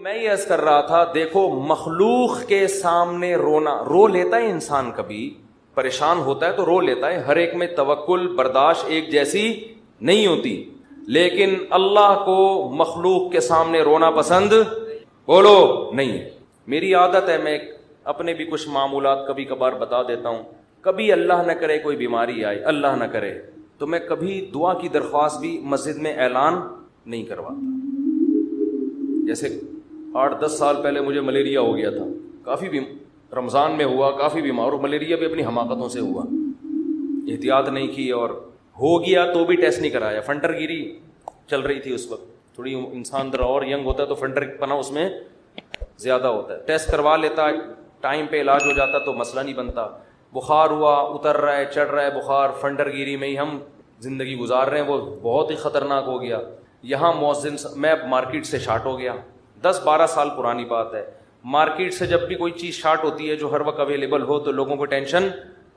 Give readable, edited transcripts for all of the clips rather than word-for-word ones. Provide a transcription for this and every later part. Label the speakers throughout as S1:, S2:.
S1: میں یہ عرض کر رہا تھا، دیکھو مخلوق کے سامنے رونا، رو لیتا ہے انسان، کبھی پریشان ہوتا ہے تو رو لیتا ہے، ہر ایک میں توکل برداشت ایک جیسی نہیں ہوتی، لیکن اللہ کو مخلوق کے سامنے رونا پسند بولو نہیں ہے۔ میری عادت ہے، میں اپنے بھی کچھ معمولات کبھی کبھار بتا دیتا ہوں۔ کبھی اللہ نہ کرے کوئی بیماری آئے، اللہ نہ کرے، تو میں کبھی دعا کی درخواست بھی مسجد میں اعلان نہیں کرواتا۔ جیسے 8-10 سال پہلے مجھے ملیریا ہو گیا تھا، کافی رمضان میں ہوا، کافی بیمار، اور ملیریا بھی اپنی حماقتوں سے ہوا، احتیاط نہیں کی اور ہو گیا تو بھی ٹیسٹ نہیں کرایا۔ فنٹر گیری چل رہی تھی اس وقت، تھوڑی انسان ذرا اور ینگ ہوتا ہے تو فنٹر پنا اس میں زیادہ ہوتا ہے، ٹیسٹ کروا لیتا، ٹائم پہ علاج ہو جاتا تو مسئلہ نہیں بنتا۔ بخار ہوا، اتر رہا ہے، چڑھ رہا ہے بخار، فنٹر گیری میں ہی ہم زندگی گزار رہے ہیں، وہ بہت ہی خطرناک ہو گیا۔ یہاں مؤذن، میں مارکیٹ سے شارٹ ہو گیا، 10-12 سال پرانی بات ہے۔ مارکیٹ سے جب بھی کوئی چیز شارٹ ہوتی ہے جو ہر وقت اویلیبل ہو تو لوگوں کو ٹینشن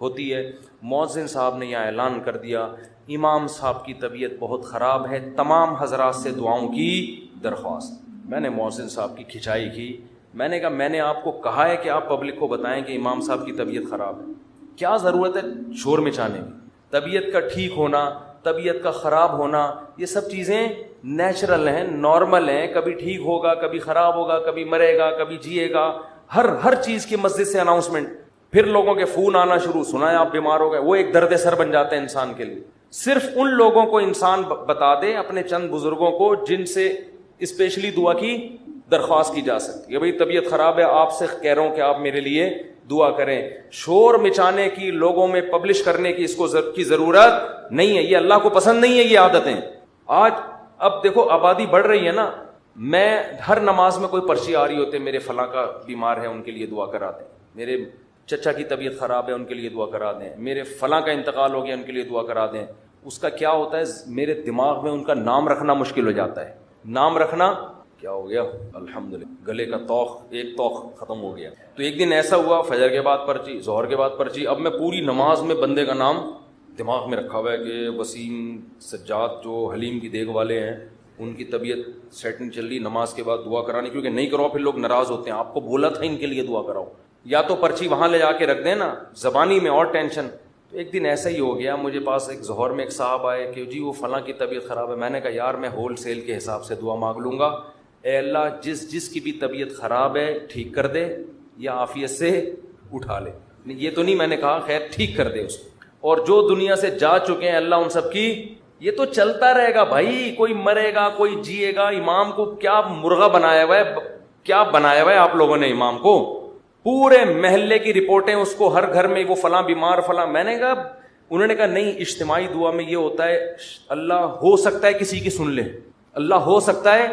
S1: ہوتی ہے۔ مؤذن صاحب نے یہاں اعلان کر دیا، امام صاحب کی طبیعت بہت خراب ہے، تمام حضرات سے دعاؤں کی درخواست۔ میں نے مؤذن صاحب کی کھچائی کی، میں نے کہا میں نے آپ کو کہا ہے کہ آپ پبلک کو بتائیں کہ امام صاحب کی طبیعت خراب ہے، کیا ضرورت ہے شور مچانے کی؟ طبیعت کا ٹھیک ہونا، طبیعت کا خراب ہونا، یہ سب چیزیں نیچرل ہیں، نارمل ہیں، کبھی ٹھیک ہوگا، کبھی خراب ہوگا، کبھی مرے گا، کبھی جیے گا، ہر چیز کی مسجد سے اناؤنسمنٹ، پھر لوگوں کے فون آنا شروع، سنا ہے آپ بیمار ہو گئے، وہ ایک درد سر بن جاتا ہے انسان کے لیے۔ صرف ان لوگوں کو انسان بتا دے، اپنے چند بزرگوں کو جن سے اسپیشلی دعا کی درخواست کی جا سکتی ہے، بھئی طبیعت خراب ہے، آپ سے کہہ رہا ہوں کہ آپ میرے لیے دعا کریں۔ شور مچانے کی، لوگوں میں پبلش کرنے کی اس کو کی ضرورت نہیں ہے، یہ اللہ کو پسند نہیں ہے یہ عادتیں۔ آج اب دیکھو آبادی بڑھ رہی ہے نا، میں ہر نماز میں کوئی پرچی آ رہی ہوتے، میرے فلاں کا بیمار ہے ان کے لیے دعا کرا دیں، میرے چچا کی طبیعت خراب ہے ان کے لیے دعا کرا دیں، میرے فلاں کا انتقال ہو گیا ان کے لیے دعا کرا دیں۔ اس کا کیا ہوتا ہے، میرے دماغ میں ان کا نام رکھنا مشکل ہو جاتا ہے، نام رکھنا کیا ہو گیا، الحمدللہ گلے کا توق، ایک توق ختم ہو گیا۔ تو ایک دن ایسا ہوا، فجر کے بعد پرچی، ظہر کے بعد پرچی، اب میں پوری نماز میں بندے کا نام دماغ میں رکھا ہوا ہے کہ وسیم سجاد جو حلیم کی دیگ والے ہیں، ان کی طبیعت سیٹنگ چل رہی، نماز کے بعد دعا کرانی، کیونکہ نہیں کرو پھر لوگ ناراض ہوتے ہیں، آپ کو بولا تھا ان کے لیے دعا کراؤ، یا تو پرچی وہاں لے جا کے رکھ دیں نا، زبانی میں اور ٹینشن۔ تو ایک دن ایسا ہی ہو گیا، مجھے پاس ایک ظہر میں ایک صاحب آئے کہ جی وہ فلاں کی طبیعت خراب ہے۔ میں نے کہا یار میں ہول سیل کے حساب سے دعا مانگ لوں گا، اے اللہ جس کی بھی طبیعت خراب ہے ٹھیک کر دے یا عافیت سے اٹھا لے، یہ تو نہیں میں نے کہا، خیر ٹھیک کر دے اس کو، اور جو دنیا سے جا چکے ہیں اللہ ان سب کی، یہ تو چلتا رہے گا بھائی، کوئی مرے گا کوئی جیے گا۔ امام کو کیا مرغا بنایا ہوا ہے، کیا بنایا ہوا ہے آپ لوگوں نے امام کو، پورے محلے کی رپورٹیں اس کو، ہر گھر میں وہ فلاں بیمار فلاں۔ میں نے کہا، انہوں نے کہا نہیں، اجتماعی دعا میں یہ ہوتا ہے اللہ ہو سکتا ہے کسی کی سن لے، اللہ ہو سکتا ہے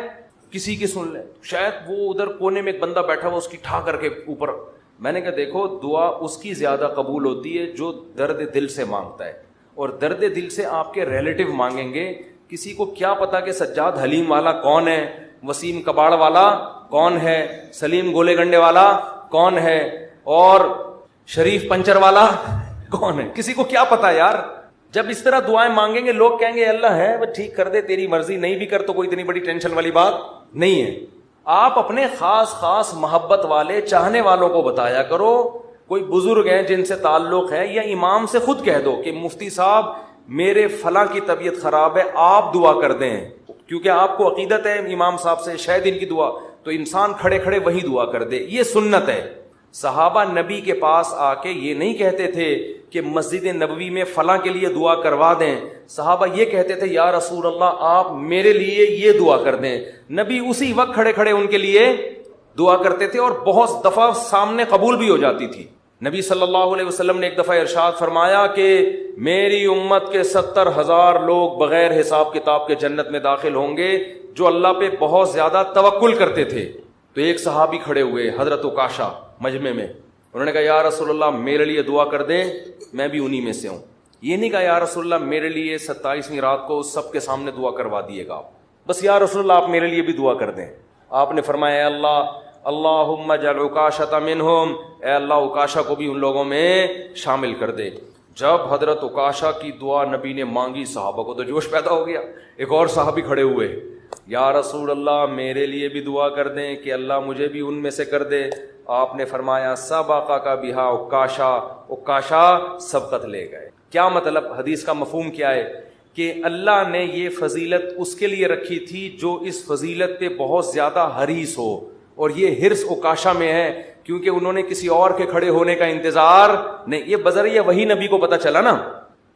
S1: کسی کی سن لے، شاید وہ ادھر کونے میں ایک بندہ بیٹھا ہوا اس کی ٹھا کر کے اوپر۔ میں نے کہا دیکھو دعا اس کی زیادہ قبول ہوتی ہے جو درد دل سے مانگتا ہے، اور درد دل سے آپ کے ریلیٹو مانگیں گے، کسی کو کیا پتا کہ سجاد حلیم والا کون ہے، وسیم کباڑ والا کون ہے، سلیم گولے گنڈے والا کون ہے، اور شریف پنچر والا کون ہے، کسی کو کیا پتا یار۔ جب اس طرح دعائیں مانگیں گے لوگ کہیں گے اللہ ہے وہ ٹھیک کر دے، تیری مرضی، نہیں بھی کر تو کوئی اتنی بڑی ٹینشن والی بات نہیں ہے۔ آپ اپنے خاص محبت والے چاہنے والوں کو بتایا کرو، کوئی بزرگ ہیں جن سے تعلق ہے، یا امام سے خود کہہ دو کہ مفتی صاحب میرے فلاں کی طبیعت خراب ہے، آپ دعا کر دیں، کیونکہ آپ کو عقیدت ہے امام صاحب سے، شاید ان کی دعا، تو انسان کھڑے کھڑے وہی دعا کر دے، یہ سنت ہے۔ صحابہ نبی کے پاس آ کے یہ نہیں کہتے تھے کہ مسجد نبوی میں فلاں کے لیے دعا کروا دیں، صحابہ یہ کہتے تھے یا رسول اللہ آپ میرے لیے یہ دعا کر دیں، نبی اسی وقت کھڑے کھڑے ان کے لیے دعا کرتے تھے، اور بہت دفعہ سامنے قبول بھی ہو جاتی تھی۔ نبی صلی اللہ علیہ وسلم نے ایک دفعہ ارشاد فرمایا کہ میری امت کے 70,000 لوگ بغیر حساب کتاب کے جنت میں داخل ہوں گے جو اللہ پہ بہت زیادہ توکل کرتے تھے۔ تو ایک صحابی کھڑے ہوئے حضرت عکاشہ مجمع میں، انہوں نے کہا یا رسول اللہ میرے لیے دعا کر دیں، میں بھی انہی میں سے ہوں۔ یہ نہیں کہا یا رسول اللہ میرے لیے 27ویں رات کو سب کے سامنے دعا کروا دیے گا، بس یا رسول اللہ آپ میرے لیے بھی دعا کر دیں۔ آپ نے فرمایا اے اللہ اللہم اجعل عکاشۃ منہم، اے اللہ عکاشہ کو بھی ان لوگوں میں شامل کر دے۔ جب حضرت عکاشہ کی دعا نبی نے مانگی، صحابہ کو تو جوش پیدا ہو گیا۔ ایک اور صحابی کھڑے ہوئے، یا رسول اللہ میرے لیے بھی دعا کر دیں کہ اللہ مجھے بھی ان میں سے کر دے. آپ نے فرمایا سبقہ کا بہا عکاشہ سبقت لے گئے. کیا مطلب؟ حدیث کا مفہوم کیا ہے کہ اللہ نے یہ فضیلت اس کے لیے رکھی تھی جو اس فضیلت پہ بہت زیادہ حریص ہو, اور یہ حرص عکاشہ میں ہے کیونکہ انہوں نے کسی اور کے کھڑے ہونے کا انتظار نہیں. یہ بذریعہ وہی نبی کو پتا چلا نا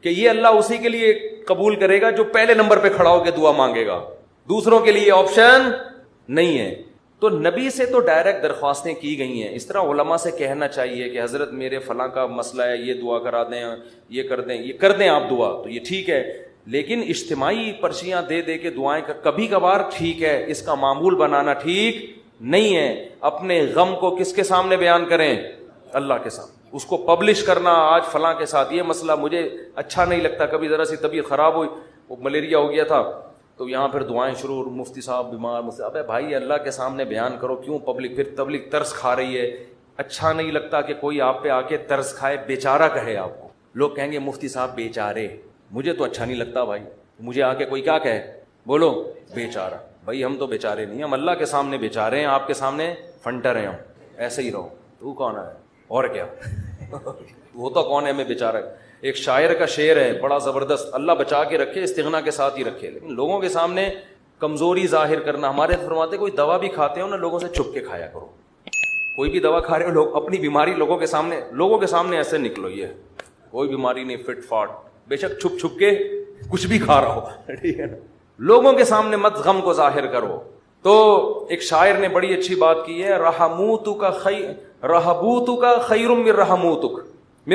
S1: کہ یہ اللہ اسی کے لیے قبول کرے گا جو پہلے نمبر پہ کھڑا ہو کے دعا مانگے گا, دوسروں کے لیے آپشن نہیں ہے. تو نبی سے تو ڈائریکٹ درخواستیں کی گئی ہیں. اس طرح علماء سے کہنا چاہیے کہ حضرت میرے فلاں کا مسئلہ ہے, یہ دعا کرا دیں, یہ کر دیں آپ دعا, تو یہ ٹھیک ہے. لیکن اجتماعی پرچیاں دے دے کے دعائیں کبھی کبھار ٹھیک ہے, اس کا معمول بنانا ٹھیک نہیں ہے. اپنے غم کو کس کے سامنے بیان کریں؟ اللہ کے سامنے. اس کو پبلش کرنا, آج فلاں کے ساتھ یہ مسئلہ, مجھے اچھا نہیں لگتا, کبھی ذرا سی طبیعت خراب ہوئی, وہ ملیریا ہو گیا تھا, تو یہاں پھر دعائیں شروع, مفتی صاحب بیمار, ابے بھائی اللہ کے سامنے بیان کرو, کیوں پبلک؟ پھر تبلیغ ترس کھا رہی ہے. اچھا نہیں لگتا کہ کوئی آپ پہ آ کے ترس کھائے, بیچارہ کہے آپ کو. لوگ کہیں گے مفتی صاحب بیچارے, مجھے تو اچھا نہیں لگتا بھائی, مجھے آ کے کوئی کیا کہے, بولو بیچارہ. بھائی ہم تو بیچارے نہیں, ہم اللہ کے سامنے بیچارے ہیں, آپ کے سامنے فنٹر ہیں ہم. ایسے ہی رہو. تو کون ہے اور کیا وہ تو کون ہے ہمیں بیچارہ. ایک شاعر کا شعر ہے بڑا زبردست, اللہ بچا کے رکھے, استغنا کے ساتھ ہی رکھے, لیکن لوگوں کے سامنے کمزوری ظاہر کرنا. ہمارے فرماتے کوئی دوا بھی کھاتے ہو نا, لوگوں سے چھپ کے کھایا کرو. کوئی بھی دوا کھا رہے ہو, لوگ اپنی بیماری لوگوں کے سامنے ایسے نکلو, یہ کوئی بیماری نہیں, فٹ فاٹ, بے شک چھپ چھپ کے کچھ بھی کھا رہا ہو, ٹھیک ہے نا, لوگوں کے سامنے مت غم کو ظاہر کرو. تو ایک شاعر نے بڑی اچھی بات کی ہے, رہبوتک خیر من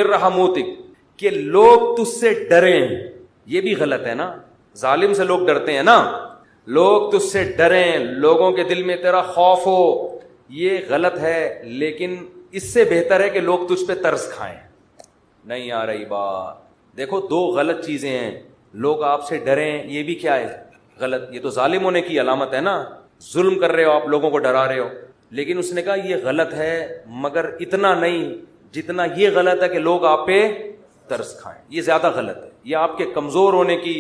S1: رحموتک, کہ لوگ تجھ سے ڈریں. یہ بھی غلط ہے نا, ظالم سے لوگ ڈرتے ہیں نا, لوگ تجھ سے ڈریں, لوگوں کے دل میں تیرا خوف ہو, یہ غلط ہے. لیکن اس سے بہتر ہے کہ لوگ تجھ پہ ترس کھائیں. نہیں آ رہی بات؟ دیکھو دو غلط چیزیں ہیں, لوگ آپ سے ڈریں, یہ بھی کیا ہے؟ غلط. یہ تو ظالم ہونے کی علامت ہے نا, ظلم کر رہے ہو آپ, لوگوں کو ڈرا رہے ہو. لیکن اس نے کہا یہ غلط ہے, مگر اتنا نہیں جتنا یہ غلط ہے کہ لوگ آپ پہ ترس کھائیں. یہ زیادہ غلط ہے, یہ آپ کے کمزور ہونے کی,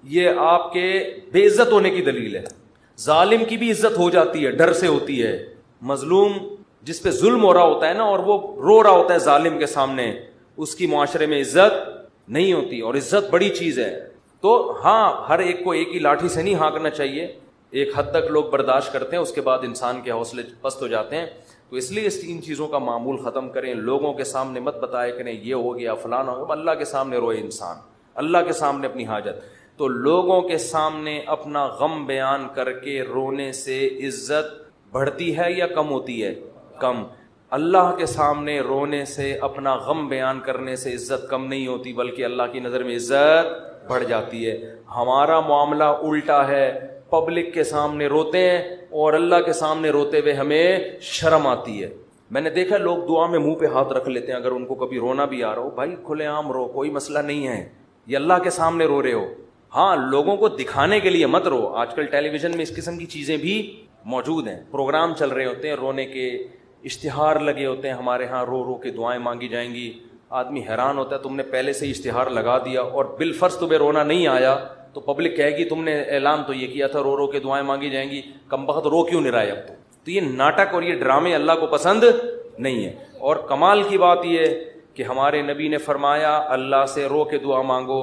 S1: یہ آپ کے بے عزت ہونے کی دلیل ہے. ظالم کی بھی عزت ہو جاتی ہے, ڈر سے ہوتی ہے. مظلوم جس پہ ظلم ہو رہا ہوتا ہے نا, اور وہ رو رہا ہوتا ہے ظالم کے سامنے, اس کی معاشرے میں عزت نہیں ہوتی, اور عزت بڑی چیز ہے. تو ہاں, ہر ایک کو ایک ہی لاٹھی سے نہیں ہانکنا چاہیے, ایک حد تک لوگ برداشت کرتے ہیں, اس کے بعد انسان کے حوصلے پست ہو جاتے ہیں. تو اس لیے ان چیزوں کا معمول ختم کریں. لوگوں کے سامنے مت بتائے کریں یہ ہو گیا فلانا ہو گیا, اللہ کے سامنے روئے انسان, اللہ کے سامنے اپنی حاجت. تو لوگوں کے سامنے اپنا غم بیان کر کے رونے سے عزت بڑھتی ہے یا کم ہوتی ہے؟ کم. اللہ کے سامنے رونے سے, اپنا غم بیان کرنے سے عزت کم نہیں ہوتی, بلکہ اللہ کی نظر میں عزت بڑھ جاتی ہے. ہمارا معاملہ الٹا ہے, پبلک کے سامنے روتے ہیں اور اللہ کے سامنے روتے ہوئے ہمیں شرم آتی ہے. میں نے دیکھا لوگ دعا میں منہ پہ ہاتھ رکھ لیتے ہیں اگر ان کو کبھی رونا بھی آ رہا ہو. بھائی کھلے عام رو, کوئی مسئلہ نہیں ہے, یہ اللہ کے سامنے رو رہے ہو. ہاں, لوگوں کو دکھانے کے لیے مت رو. آج کل ٹیلی ویژن میں اس قسم کی چیزیں بھی موجود ہیں, پروگرام چل رہے ہوتے ہیں رونے کے, اشتہار لگے ہوتے ہیں ہمارے ہاں, رو رو کے دعائیں مانگی جائیں گی. آدمی حیران ہوتا ہے, تم نے پہلے سے ہی اشتہار لگا دیا اور بالفرض تمہیں رونا نہیں آیا تو پبلک کہے گی تم نے اعلان تو یہ کیا تھا رو رو کے دعائیں مانگی جائیں گی, کم بخت رو کیوں نہیں رہا ہے اب تو یہ ناٹک اور یہ ڈرامے اللہ کو پسند نہیں ہے. اور کمال کی بات یہ کہ ہمارے نبی نے فرمایا اللہ سے رو کے دعا مانگو,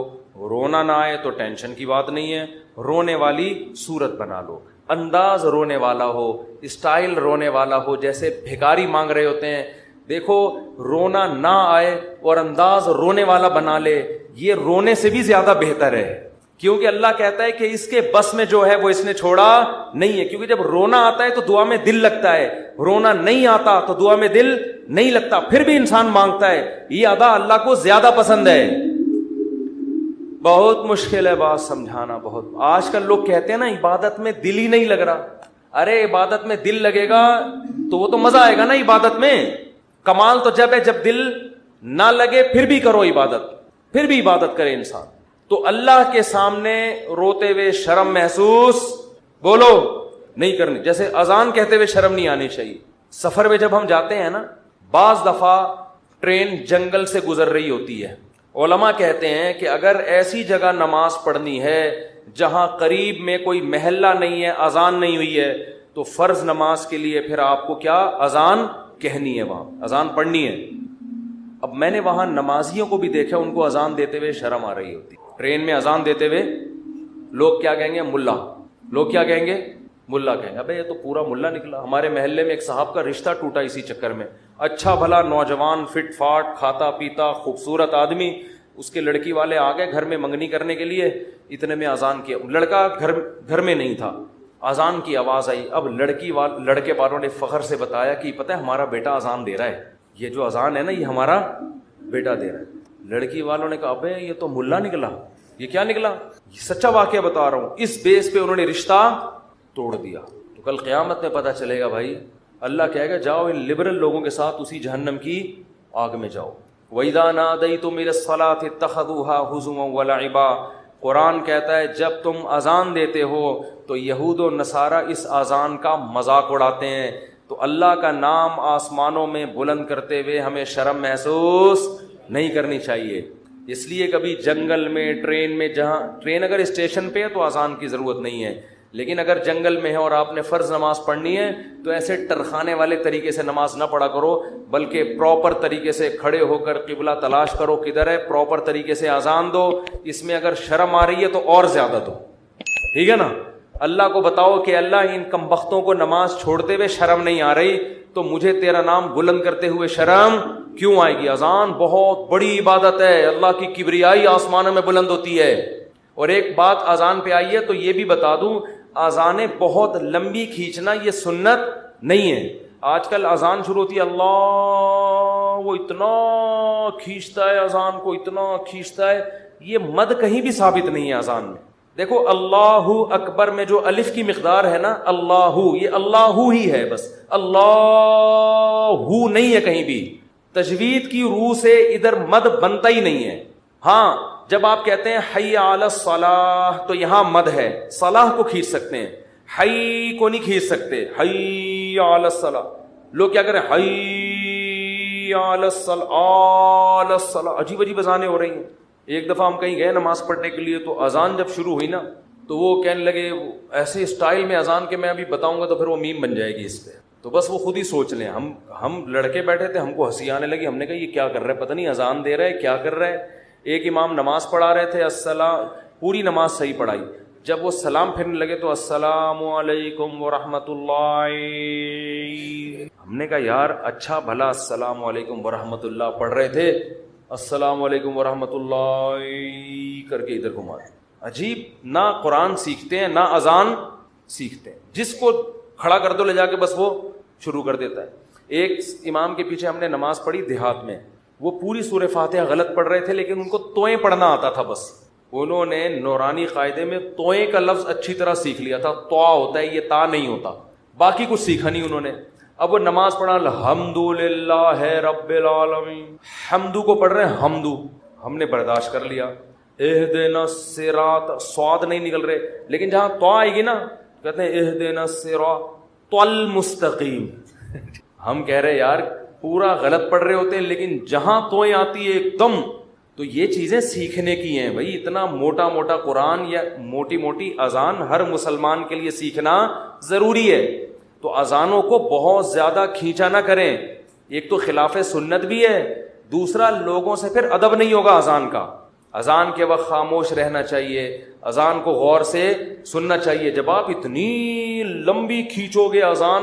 S1: رونا نہ آئے تو ٹینشن کی بات نہیں ہے, رونے والی صورت بنا لو, انداز رونے والا ہو, اسٹائل رونے والا ہو, جیسے بھکاری مانگ رہے ہوتے ہیں. دیکھو رونا نہ آئے اور انداز رونے والا بنا لے, یہ رونے سے بھی زیادہ بہتر ہے, کیونکہ اللہ کہتا ہے کہ اس کے بس میں جو ہے وہ اس نے چھوڑا نہیں ہے. کیونکہ جب رونا آتا ہے تو دعا میں دل لگتا ہے, رونا نہیں آتا تو دعا میں دل نہیں لگتا, پھر بھی انسان مانگتا ہے. یہ ادا اللہ کو زیادہ پسند ہے. بہت مشکل ہے بات سمجھانا, بہت. آج کل لوگ کہتے ہیں نا عبادت میں دل ہی نہیں لگ رہا. ارے عبادت میں دل لگے گا تو وہ تو مزہ آئے گا نا عبادت میں. کمال تو جب ہے جب دل نہ لگے پھر بھی کرو عبادت, پھر بھی عبادت کرے انسان. تو اللہ کے سامنے روتے ہوئے شرم محسوس بولو نہیں کرنی. جیسے اذان کہتے ہوئے شرم نہیں آنی چاہیے. سفر میں جب ہم جاتے ہیں نا, بعض دفعہ ٹرین جنگل سے گزر رہی ہوتی ہے, علماء کہتے ہیں کہ اگر ایسی جگہ نماز پڑھنی ہے جہاں قریب میں کوئی محلہ نہیں ہے, اذان نہیں ہوئی ہے, تو فرض نماز کے لیے پھر آپ کو کیا اذان کہنی ہے, وہاں اذان پڑھنی ہے. اب میں نے وہاں نمازیوں کو بھی دیکھا, ان کو اذان دیتے ہوئے شرم آ رہی ہوتی. ٹرین میں اذان دیتے ہوئے لوگ کیا کہیں گے, ملا. لوگ کیا کہیں گے, ملا کہیں گے. ابے یہ تو پورا ملا نکلا. ہمارے محلے میں ایک صاحب کا رشتہ ٹوٹا اسی چکر میں. اچھا بھلا نوجوان, فٹ فاٹ, کھاتا پیتا, خوبصورت آدمی. اس کے لڑکی والے آ گئے گھر میں منگنی کرنے کے لیے, اتنے میں اذان کیا. لڑکا گھر میں نہیں تھا, اذان کی آواز آئی. اب لڑکے والوں نے فخر سے بتایا کہ پتہ ہے ہمارا بیٹا اذان دے رہا ہے, یہ جو اذان ہے نا یہ ہمارا بیٹا دے رہا ہے. لڑکی والوں نے کہا ابے یہ تو ملا نکلا. یہ کیا نکلا؟ یہ سچا واقعہ بتا رہا ہوں. اس بیس پہ انہوں نے رشتہ توڑ دیا. تو کل قیامت میں پتہ چلے گا بھائی, اللہ کہے گا جاؤ ان لبرل لوگوں کے ساتھ اسی جہنم کی آگ میں جاؤ. وَإِذَا نَادَيْتُمْ إِلَى الصَّلَاةِ اتَّخَذُوهَا هُزُوًا وَلَعِبًا. قرآن کہتا ہے جب تم اذان دیتے ہو تو یہود و نصارہ اس اذان کا مذاق اڑاتے ہیں. تو اللہ کا نام آسمانوں میں بلند کرتے ہوئے ہمیں شرم محسوس نہیں کرنی چاہیے. اس لیے کبھی جنگل میں, ٹرین میں, جہاں ٹرین اگر اسٹیشن پہ ہے تو اذان کی ضرورت نہیں ہے, لیکن اگر جنگل میں ہے اور آپ نے فرض نماز پڑھنی ہے تو ایسے ٹرخانے والے طریقے سے نماز نہ پڑھا کرو, بلکہ پراپر طریقے سے کھڑے ہو کر قبلہ تلاش کرو کدھر ہے, پراپر طریقے سے اذان دو. اس میں اگر شرم آ رہی ہے تو اور زیادہ دو, ٹھیک ہے نا. اللہ کو بتاؤ کہ اللہ ان کمبختوں کو نماز چھوڑتے ہوئے شرم نہیں آ رہی, تو مجھے تیرا نام بلند کرتے ہوئے شرم کیوں آئے گی. اذان بہت بڑی عبادت ہے, اللہ کی کبریائی آسمانوں میں بلند ہوتی ہے. اور ایک بات اذان پہ آئی ہے تو یہ بھی بتا دوں, اذانیں بہت لمبی کھینچنا یہ سنت نہیں ہے. آج کل اذان شروع ہوتی ہے, اللہ وہ اتنا کھینچتا ہے اذان کو, اتنا کھینچتا ہے. یہ مد کہیں بھی ثابت نہیں ہے اذان میں. دیکھو اللہ اکبر میں جو الف کی مقدار ہے نا, اللہ, یہ اللہ ہی ہے بس, اللہ نہیں ہے کہیں بھی. تجوید کی روح سے ادھر مد بنتا ہی نہیں ہے. ہاں جب آپ کہتے ہیں حی علی الصلاح تو یہاں مد ہے, صلاح کو کھینچ سکتے ہیں, حی کو نہیں کھینچ سکتے. حی علی الصلاح, لوگ کیا کریں, حی علی الصلاح, عجیب عجیب اذانیں ہو رہی ہیں. ایک دفعہ ہم کہیں گئے نماز پڑھنے کے لیے, تو اذان جب شروع ہوئی نا تو وہ کہنے لگے ایسے اسٹائل میں اذان کے, میں ابھی بتاؤں گا تو پھر وہ میم بن جائے گی اس پہ, تو بس وہ خود ہی سوچ لیں. ہم لڑکے بیٹھے تھے, ہم کو ہنسی آنے لگی. ہم نے کہا یہ کیا کر رہا ہے, پتہ نہیں اذان دے رہا ہے کیا کر رہا ہے. ایک امام نماز پڑھا رہے تھے, السلام, پوری نماز صحیح پڑھائی. جب وہ سلام پھرنے لگے تو السلام علیکم ورحمۃ اللہ. ہم نے کہا یار اچھا بھلا السلام علیکم ورحمۃ اللہ پڑھ رہے تھے, السلام علیکم ورحمۃ اللہ کر کے ادھر گھما. عجیب, نہ قرآن سیکھتے ہیں نہ اذان سیکھتے ہیں. جس کو کھڑا کر دو لے جا کے بس وہ شروع کر دیتا ہے. ایک امام کے پیچھے ہم نے نماز پڑھی دیہات میں, وہ پوری سورہ فاتحہ غلط پڑھ رہے تھے لیکن ان کو توئیں پڑھنا آتا تھا. بس انہوں نے نورانی قاعدے میں توئیں کا لفظ اچھی طرح سیکھ لیا تھا. تو ہوتا ہے, یہ تا نہیں ہوتا, باقی کچھ سیکھا نہیں انہوں نے. اب وہ نماز پڑھا الحمدللہ رب العالمین, حمدو کو پڑھ رہے ہیں حمدو, ہم نے برداشت کر لیا. اہدنا الصراط, سواد نہیں نکل رہے, لیکن جہاں تو آئے گی نا کہتے ہیں اہدنا الصراط المستقیم. ہم کہہ رہے یار پورا غلط پڑھ رہے ہوتے ہیں, لیکن جہاں توئیں آتی ہے ایک دم, تو یہ چیزیں سیکھنے کی ہیں بھائی. اتنا موٹا موٹا قرآن یا موٹی موٹی اذان ہر مسلمان کے لیے سیکھنا ضروری ہے. تو اذانوں کو بہت زیادہ کھینچا نہ کریں. ایک تو خلاف سنت بھی ہے, دوسرا لوگوں سے پھر ادب نہیں ہوگا اذان کا. اذان کے وقت خاموش رہنا چاہیے, اذان کو غور سے سننا چاہیے. جب آپ اتنی لمبی کھینچو گے اذان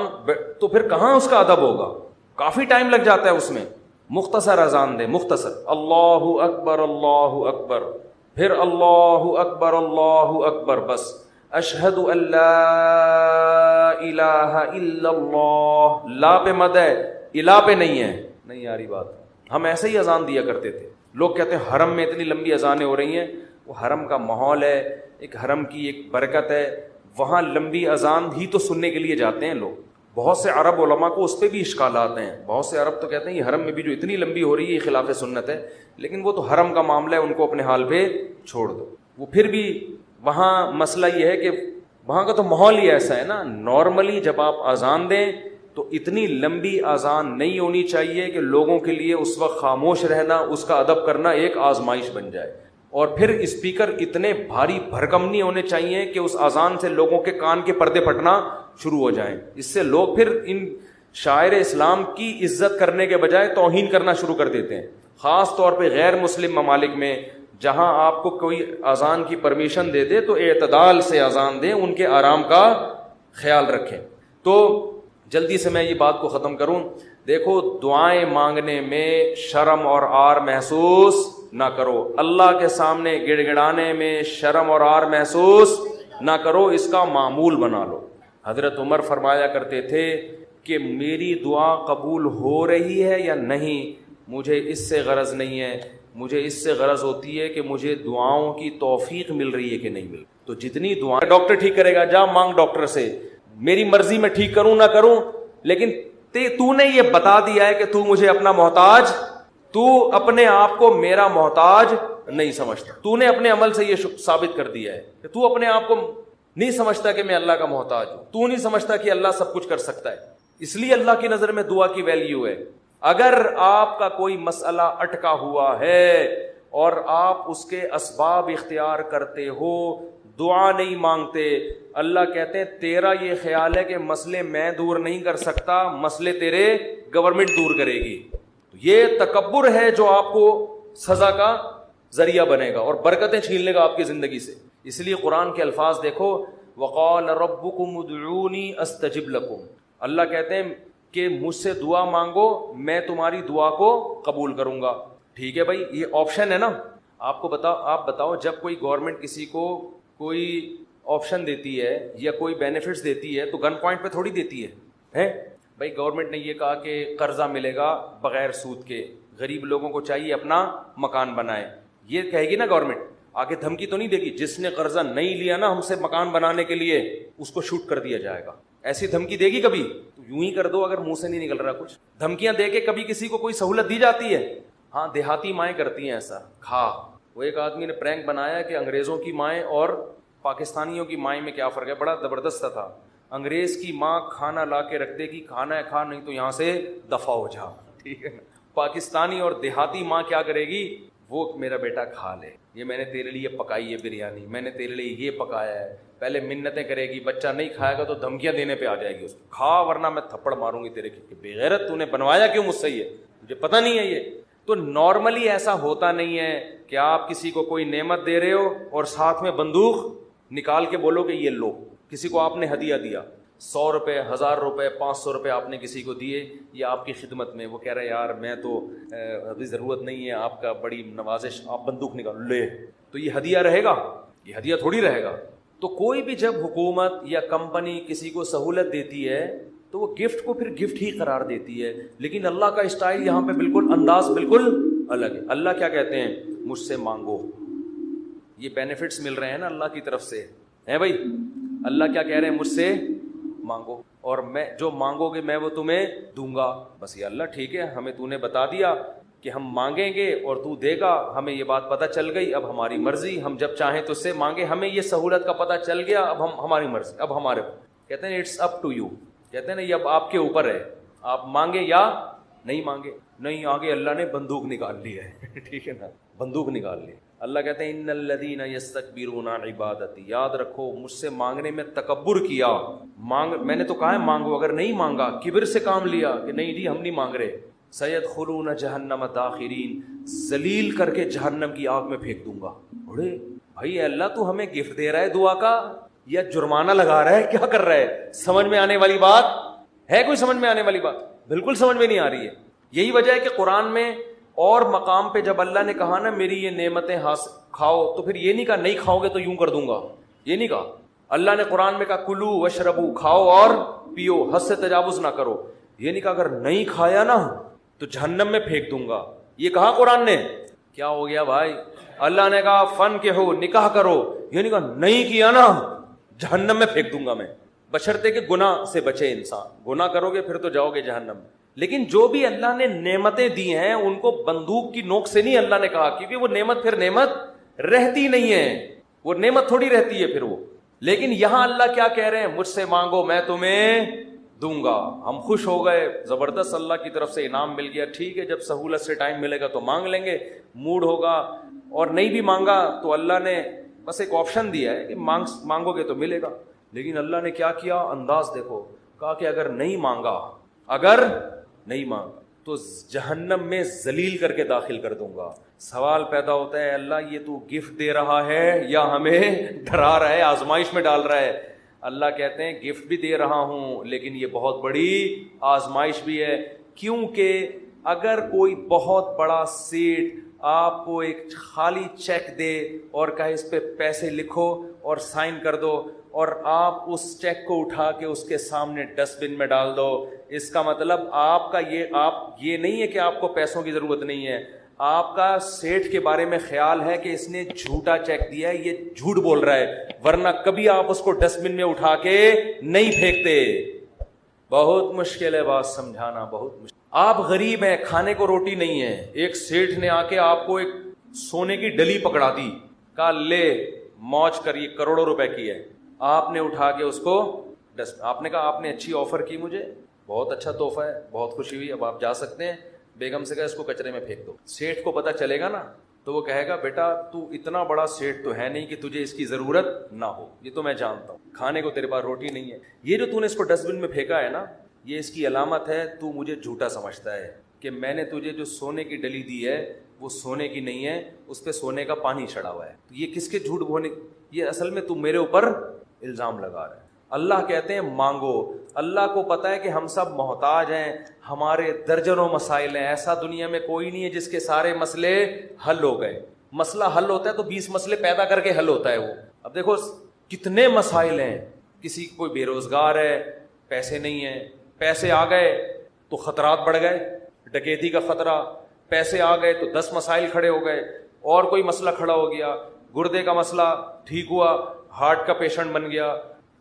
S1: تو پھر کہاں اس کا ادب ہوگا, کافی ٹائم لگ جاتا ہے اس میں. مختصر اذان دے, مختصر, اللہ اکبر, پھر اللہ اکبر, بس اشہد ان لا الہ الا اللہ. لا پہ مد ہے, الہ پہ نہیں ہے. نہیں یاری بات, ہم ایسے ہی اذان دیا کرتے تھے. لوگ کہتے ہیں حرم میں اتنی لمبی اذانیں ہو رہی ہیں, وہ حرم کا ماحول ہے, ایک حرم کی ایک برکت ہے, وہاں لمبی اذان ہی تو سننے کے لیے جاتے ہیں لوگ. بہت سے عرب علماء کو اس پہ بھی اشکالات ہیں. بہت سے عرب تو کہتے ہیں یہ حرم میں بھی جو اتنی لمبی ہو رہی ہے یہ خلاف سنت ہے, لیکن وہ تو حرم کا معاملہ ہے, ان کو اپنے حال پہ چھوڑ دو. وہ پھر بھی وہاں مسئلہ یہ ہے کہ وہاں کا تو ماحول ہی ایسا ہے نا. نارملی جب آپ اذان دیں تو اتنی لمبی اذان نہیں ہونی چاہیے کہ لوگوں کے لیے اس وقت خاموش رہنا, اس کا ادب کرنا ایک آزمائش بن جائے. اور پھر اسپیکر اتنے بھاری بھرکم نہیں ہونے چاہیے کہ اس اذان سے لوگوں کے کان کے پردے پھٹنا شروع ہو جائیں. اس سے لوگ پھر ان شاعر اسلام کی عزت کرنے کے بجائے توہین کرنا شروع کر دیتے ہیں. خاص طور پہ غیر مسلم ممالک میں جہاں آپ کو کوئی اذان کی پرمیشن دے دے تو اعتدال سے اذان دیں, ان کے آرام کا خیال رکھیں. تو جلدی سے میں یہ بات کو ختم کروں. دیکھو, دعائیں مانگنے میں شرم اور عار محسوس نہ کرو. اللہ کے سامنے گڑ گڑانے میں شرم اور عار محسوس نہ کرو, اس کا معمول بنا لو. حضرت عمر فرمایا کرتے تھے کہ میری دعا قبول ہو رہی ہے یا نہیں, مجھے اس سے غرض نہیں ہے, مجھے اس سے غرض ہوتی ہے کہ مجھے دعاؤں کی توفیق مل رہی ہے کہ نہیں مل. تو جتنی دعائیں, ڈاکٹر ٹھیک کرے گا, جا مانگ ڈاکٹر سے, میری مرضی میں ٹھیک کروں نہ کروں, لیکن تو نے یہ بتا دیا ہے کہ تو مجھے اپنا محتاج, تو اپنے آپ کو میرا محتاج نہیں سمجھتا. تو نے اپنے عمل سے یہ ثابت کر دیا ہے کہ تو اپنے آپ کو نہیں سمجھتا کہ میں اللہ کا محتاج ہوں, تو نہیں سمجھتا کہ اللہ سب کچھ کر سکتا ہے. اس لیے اللہ کی نظر میں دعا کی ویلیو ہے. اگر آپ کا کوئی مسئلہ اٹکا ہوا ہے اور آپ اس کے اسباب اختیار کرتے ہو, دعا نہیں مانگتے, اللہ کہتے ہیں تیرا یہ خیال ہے کہ مسئلے میں دور نہیں کر سکتا, مسئلے تیرے گورنمنٹ دور کرے گی. یہ تکبر ہے جو آپ کو سزا کا ذریعہ بنے گا اور برکتیں چھین لے گا آپ کی زندگی سے. اس لیے قرآن کے الفاظ دیکھو, وقال ربکم ادعونی استجب لکم. اللہ کہتے ہیں کہ مجھ سے دعا مانگو, میں تمہاری دعا کو قبول کروں گا. ٹھیک ہے بھائی, یہ آپشن ہے نا. آپ بتاؤ جب کوئی گورنمنٹ کسی کو کوئی آپشن دیتی ہے یا کوئی بینیفٹس دیتی ہے تو گن پوائنٹ پہ تھوڑی دیتی ہے. بھائی گورنمنٹ نے یہ کہا کہ قرضہ ملے گا بغیر سود کے, غریب لوگوں کو چاہیے اپنا مکان بنائے, یہ کہے گی نا گورنمنٹ. آگے دھمکی تو نہیں دے گی جس نے قرضہ نہیں لیا نا ہم سے مکان بنانے کے لیے اس کو شوٹ کر دیا جائے گا. ایسی دھمکی دے گی کبھی؟ تو یوں ہی کر دو اگر منہ سے نہیں نکل رہا کچھ. دھمکیاں دے کے کبھی کسی کو کوئی سہولت دی جاتی ہے؟ ہاں, دیہاتی مائیں کرتی ہیں ایسا. وہ ایک آدمی نے پرینک بنایا کہ انگریزوں کی مائیں اور پاکستانیوں کی مائیں میں کیا فرق ہے. بڑا زبردست تھا. انگریز کی ماں کھانا لا کے رکھ دے گی, کھانا ہے کھا, نہیں تو یہاں سے دفع ہو جا. ٹھیک ہے نا. پاکستانی اور دیہاتی ماں کیا کرے گی, وہ میرا بیٹا کھا لے, یہ میں نے تیرے لیے پکائی ہے بریانی, میں نے تیرے لیے یہ پکایا ہے. پہلے منتیں کرے گی, بچہ نہیں کھائے گا تو دھمکیاں دینے پہ آ جائے گی اس کو, کھا ورنہ میں تھپڑ ماروں گی تیرے کی. بے غیرت, تو نے بنوایا کیوں مجھ سے, یہ مجھے پتہ نہیں ہے. یہ تو نارملی ایسا ہوتا نہیں ہے کہ آپ کسی کو کوئی نعمت دے رہے ہو اور ساتھ میں بندوق نکال کے بولو کہ یہ لو. کسی کو آپ نے ہدیہ دیا, 100 روپے, 1000 روپے, 500 روپے آپ نے کسی کو دیے, یہ آپ کی خدمت میں, وہ کہہ رہے یار میں تو ابھی ضرورت نہیں ہے آپ کا, بڑی نوازش, آپ بندوق نکالو لے, تو یہ ہدیہ رہے گا؟ یہ ہدیہ تھوڑی رہے گا. تو کوئی بھی جب حکومت یا کمپنی کسی کو سہولت دیتی ہے تو وہ گفٹ کو پھر گفٹ ہی قرار دیتی ہے. لیکن اللہ کا اسٹائل یہاں پہ بالکل, انداز بالکل الگ ہے. اللہ کیا کہتے ہیں, مجھ سے مانگو. یہ بینیفٹس مل رہے ہیں نا اللہ کی طرف سے, ہے بھائی. اللہ کیا کہہ رہے ہیں, مجھ سے مانگو اور میں جو مانگو گے میں وہ تمہیں دوں گا. بس یہ اللہ ٹھیک ہے, ہمیں تو نے بتا دیا کہ ہم مانگیں گے اور تو دے گا, ہمیں یہ بات پتہ چل گئی, اب ہماری مرضی, ہم جب چاہیں تو اس سے مانگے, ہمیں یہ سہولت کا پتہ چل گیا, اب ہم ہماری مرضی, اب ہمارے. کہتے ہیں اٹس اپ ٹو یو, کہتے ہیں نا یہ اب آپ کے اوپر ہے, آپ مانگے یا نہیں مانگے. نہیں, آگے اللہ نے بندوق نکال لی ہے. ٹھیک ہے نا, بندوق نکال لی. اللہ کہتے ہیں ان الذین یستکبرون عن عبادتی, یاد رکھو مجھ سے مانگنے میں تکبر کیا. میں نے تو کہا ہے مانگو, اگر نہیں مانگا کبر سے کام لیا کہ نہیں جی ہم نہیں مانگ رہے, سیدخلون جہنم داخرین, ذلیل کر کے جہنم کی آگ میں پھینک دوں گا. بڑے بھائی اللہ تو ہمیں گفٹ دے رہا ہے دعا کا یا جرمانہ لگا رہا ہے, کیا کر رہا ہے؟ سمجھ میں آنے والی بات ہے؟ کوئی سمجھ میں آنے والی بات بالکل سمجھ میں نہیں آ رہی ہے. یہی وجہ ہے کہ قرآن میں اور مقام پہ جب اللہ نے کہا نا میری یہ نعمتیں کھاؤ, تو پھر یہ نہیں کہا نہیں کھاؤ گے تو یوں کر دوں گا, یہ نہیں کہا. اللہ نے قرآن میں کہا کلو وشربو, کھاؤ اور پیو, حد سے تجاوز نہ کرو. یہ نہیں کہا اگر نہیں کھایا نا تو جہنم میں پھینک دوں گا, یہ کہا قرآن نے. کیا ہو گیا بھائی, اللہ نے کہا فن کے ہو نکاح کرو, یہ نہیں کہا نہیں کیا نا جہنم میں پھینک دوں گا میں, بشرطے کہ گناہ سے بچے انسان. گناہ کرو گے پھر تو جاؤ گے جہنم. لیکن جو بھی اللہ نے نعمتیں دی ہیں ان کو بندوق کی نوک سے نہیں اللہ نے کہا, کیونکہ وہ نعمت پھر نعمت رہتی نہیں ہے, وہ نعمت تھوڑی رہتی ہے پھر وہ. لیکن یہاں اللہ کیا کہہ رہے ہیں, مجھ سے مانگو میں تمہیں دوں گا. ہم خوش ہو گئے, زبردست, اللہ کی طرف سے انعام مل گیا. ٹھیک ہے, جب سہولت سے ٹائم ملے گا تو مانگ لیں گے, موڈ ہوگا اور نہیں بھی مانگا تو اللہ نے بس ایک آپشن دیا ہے کہ مانگو گے تو ملے گا. لیکن اللہ نے کیا کیا, انداز دیکھو, کہا کہ اگر نہیں مانگا تو جہنم میں ذلیل کر کے داخل کر دوں گا. سوال پیدا ہوتا ہے, اللہ یہ تو گفٹ دے رہا ہے یا ہمیں ڈرا رہا ہے, آزمائش میں ڈال رہا ہے؟ اللہ کہتے ہیں گفٹ بھی دے رہا ہوں لیکن یہ بہت بڑی آزمائش بھی ہے. کیونکہ اگر کوئی بہت بڑا سیٹ آپ کو ایک خالی چیک دے اور کہے اس پہ پیسے لکھو اور سائن کر دو, اور آپ اس چیک کو اٹھا کے اس کے سامنے ڈسٹ بن میں ڈال دو, اس کا مطلب آپ یہ نہیں ہے کہ آپ کو پیسوں کی ضرورت نہیں ہے, آپ کا سیٹ کے بارے میں خیال ہے کہ اس نے جھوٹا چیک دیا ہے, یہ جھوٹ بول رہا ہے, ورنہ کبھی آپ اس کو ڈسٹ بن میں اٹھا کے نہیں پھینکتے. بہت مشکل ہے بات سمجھانا, بہت مشکل. آپ غریب ہیں, کھانے کو روٹی نہیں ہے, ایک سیٹھ نے آ کے آپ کو ایک سونے کی ڈلی پکڑا دی, کہا لے موج کر, یہ کروڑوں روپے کی ہے. آپ نے اٹھا کے اس کو آپ نے کہا آپ نے اچھی آفر کی مجھے, بہت اچھا تحفہ ہے, بہت خوشی ہوئی, اب آپ جا سکتے ہیں. بیگم سے کہا اس کو کچرے میں پھینک دو. سیٹھ کو پتہ چلے گا نا تو وہ کہے گا بیٹا تو اتنا بڑا سیٹ تو ہے نہیں کہ تجھے اس کی ضرورت نہ ہو, یہ تو میں جانتا ہوں, کھانے کو تیرے پاس روٹی نہیں ہے, یہ جو تو نے اس کو ڈسٹ بن میں پھینکا ہے نا, یہ اس کی علامت ہے تو مجھے جھوٹا سمجھتا ہے کہ میں نے تجھے جو سونے کی ڈلی دی ہے وہ سونے کی نہیں ہے, اس پہ سونے کا پانی چڑھا ہوا ہے. تو یہ کس کے جھوٹ بولنے, یہ اصل میں تم میرے اوپر الزام لگا رہا ہے. اللہ کہتے ہیں مانگو. اللہ کو پتا ہے کہ ہم سب محتاج ہیں, ہمارے درجنوں مسائل ہیں, ایسا دنیا میں کوئی نہیں ہے جس کے سارے مسئلے حل ہو گئے. مسئلہ حل ہوتا ہے تو 20 مسئلے پیدا کر کے حل ہوتا ہے وہ. اب دیکھو کتنے مسائل ہیں, کسی کوئی بے روزگار ہے, پیسے نہیں ہیں, پیسے آ گئے تو خطرات بڑھ گئے, ڈکیتی کا خطرہ, پیسے آ گئے تو 10 مسائل کھڑے ہو گئے, اور کوئی مسئلہ کھڑا ہو گیا, گردے کا مسئلہ ٹھیک ہوا, ہارٹ کا پیشنٹ بن گیا,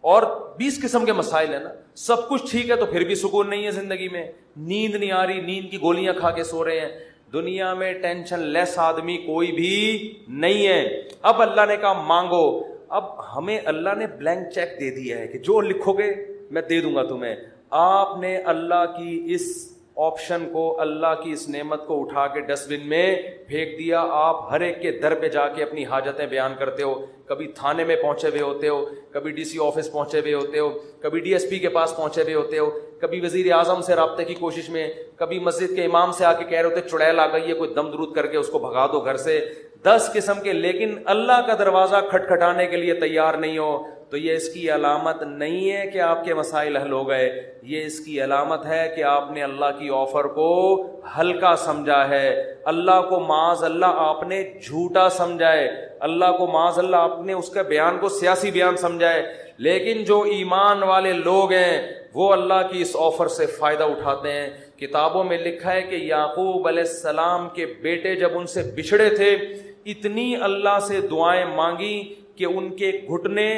S1: اور 20 قسم کے مسائل ہیں نا. سب کچھ ٹھیک ہے تو پھر بھی سکون نہیں ہے زندگی میں, نیند نہیں آ رہی, نیند کی گولیاں کھا کے سو رہے ہیں. دنیا میں ٹینشن لیس آدمی کوئی بھی نہیں ہے. اب اللہ نے کہا مانگو. اب ہمیں اللہ نے بلینک چیک دے دیا ہے کہ جو لکھو گے میں دے دوں گا تمہیں. آپ نے اللہ کی اس آپشن کو, اللہ کی اس نعمت کو اٹھا کے ڈسٹ بن میں پھینک دیا. آپ ہر ایک کے در پہ جا کے اپنی حاجتیں بیان کرتے ہو, کبھی تھانے میں پہنچے ہوئے ہوتے ہو, کبھی ڈی سی آفس پہنچے ہوئے ہوتے ہو, کبھی ڈی ایس پی کے پاس پہنچے ہوئے ہوتے ہو, کبھی وزیر اعظم سے رابطے کی کوشش میں, کبھی مسجد کے امام سے آ کے کہہ رہے ہوتے چڑیل آ گئی ہے, کوئی دم درود کر کے اس کو بھگا دو گھر سے. 10 قسم کے, لیکن اللہ کا دروازہ کھٹکھٹانے کے لیے تیار نہیں ہو تو یہ اس کی علامت نہیں ہے کہ آپ کے مسائل حل ہو گئے, یہ اس کی علامت ہے کہ آپ نے اللہ کی آفر کو ہلکا سمجھا ہے, اللہ کو معاذ اللہ آپ نے جھوٹا سمجھا ہے, اللہ کو معاذ اللہ آپ نے اس کا بیان کو سیاسی بیان سمجھا ہے. لیکن جو ایمان والے لوگ ہیں وہ اللہ کی اس آفر سے فائدہ اٹھاتے ہیں. کتابوں میں لکھا ہے کہ یعقوب علیہ السلام کے بیٹے جب ان سے بچھڑے تھے, اتنی اللہ سے دعائیں مانگی کہ ان کے گھٹنے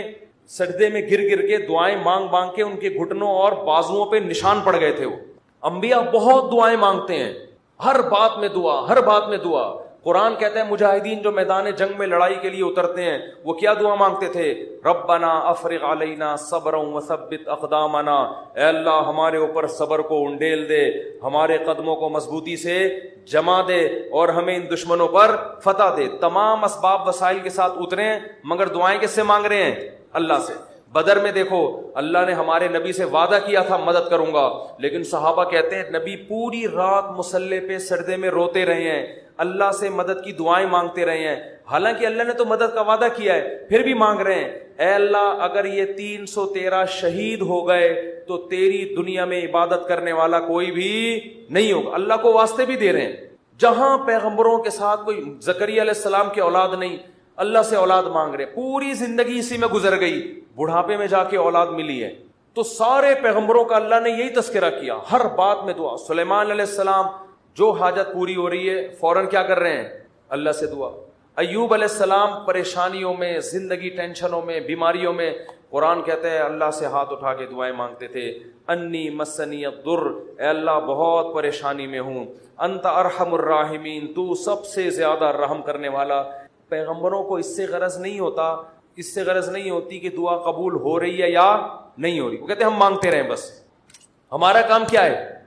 S1: سجدے میں گر گر کے دعائیں مانگ مانگ کے ان کے گھٹنوں اور بازوؤں پہ نشان پڑ گئے تھے. وہ انبیاء بہت دعائیں مانگتے ہیں, ہر بات میں دعا, ہر بات میں دعا. قرآن کہتا ہے مجاہدین جو میدان جنگ میں لڑائی کے لیے اترتے ہیں وہ کیا دعا مانگتے تھے؟ ربنا افرغ علینا صبرا وثبت اقدامنا, اے اللہ ہمارے اوپر صبر کو انڈیل دے, ہمارے قدموں کو مضبوطی سے جما دے اور ہمیں ان دشمنوں پر فتح دے. تمام اسباب وسائل کے ساتھ اترے ہیں مگر دعائیں کس سے مانگ رہے ہیں؟ اللہ سے. بدر میں دیکھو اللہ نے ہمارے نبی سے وعدہ کیا تھا مدد کروں گا, لیکن صحابہ کہتے ہیں نبی پوری رات مصلے پہ سجدے میں روتے رہے ہیں, اللہ سے مدد کی دعائیں مانگتے رہے ہیں, حالانکہ اللہ نے تو مدد کا وعدہ کیا ہے, پھر بھی مانگ رہے ہیں اے اللہ اگر یہ 313 شہید ہو گئے تو تیری دنیا میں عبادت کرنے والا کوئی بھی نہیں ہوگا. اللہ کو واسطے بھی دے رہے ہیں. جہاں پیغمبروں کے ساتھ کوئی زکریا علیہ السلام کی اولاد نہیں, اللہ سے اولاد مانگ رہے, پوری زندگی اسی میں گزر گئی, بڑھاپے میں جا کے اولاد ملی ہے. تو سارے پیغمبروں کا اللہ نے یہی تذکرہ کیا, ہر بات میں دعا. سلیمان علیہ السلام جو حاجت پوری ہو رہی ہے فوراً کیا کر رہے ہیں؟ اللہ سے دعا. ایوب علیہ السلام پریشانیوں میں, زندگی ٹینشنوں میں, بیماریوں میں, قرآن کہتا ہے اللہ سے ہاتھ اٹھا کے دعائیں مانگتے تھے. انی مسنی الضر, اے اللہ بہت پریشانی میں ہوں, انت ارحم الراحمین, تو سب سے زیادہ رحم کرنے والا. پیغمبروں کو اس سے غرض نہیں ہوتا, اس سے غرض نہیں ہوتی کہ دعا قبول ہو رہی ہے یا نہیں ہو رہی, وہ کہتے ہیں ہم مانگتے رہیں, بس ہمارا کام کیا ہے؟